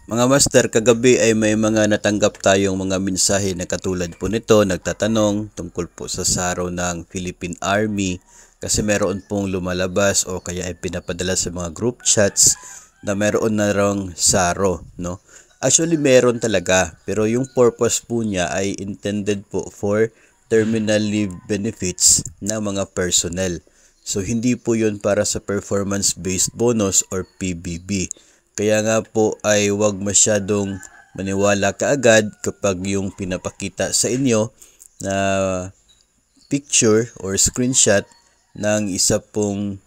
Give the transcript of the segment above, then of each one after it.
Mga master, kagabi ay may mga natanggap tayong mga mensahe na katulad po nito, nagtatanong tungkol po sa SARO ng Philippine Army kasi meron pong lumalabas o kaya ay pinapadala sa mga group chats na meron na rong SARO, no? Actually, meron talaga, pero yung purpose po niya ay intended po for terminal leave benefits ng mga personnel. So, hindi po yun para sa performance-based bonus or PBB. Kaya nga po ay huwag masyadong maniwala kaagad kapag yung pinapakita sa inyo na picture or screenshot ng isa pong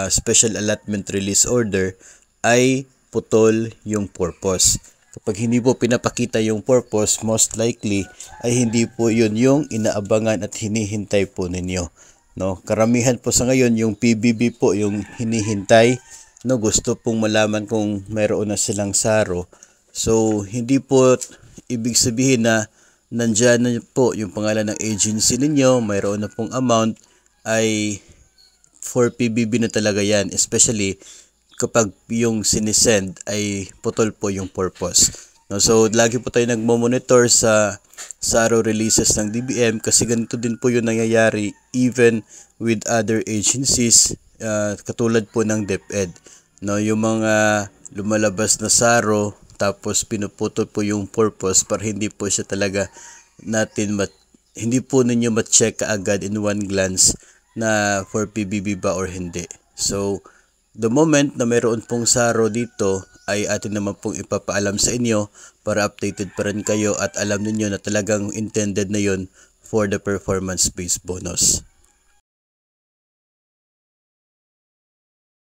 special allotment release order ay putol yung purpose. Kapag hindi po pinapakita yung purpose, most likely ay hindi po yun yung inaabangan at hinihintay po ninyo. No, karamihan po sa ngayon yung PBB po yung hinihintay, no, gusto pong malaman kung mayroon na silang SARO. So hindi po ibig sabihin na nandyan na po yung pangalan ng agency ninyo, mayroon na pong amount, ay for PBB na talaga yan, especially kapag yung sinisend ay putol po yung purpose. No, so lagi po tayo nagmo-monitor sa SARO releases ng DBM kasi ganito din po yung nangyayari even with other agencies katulad po ng DepEd. No, yung mga lumalabas na SARO tapos pinuputol po yung purpose para hindi po siya talaga hindi po ninyo ma-check kaagad in one glance na for PBB ba or hindi. So the moment na mayroon pong SARO dito ay atin naman pong ipapaalam sa inyo para updated pa rin kayo at alam niyo na talagang intended na yon for the performance-based bonus.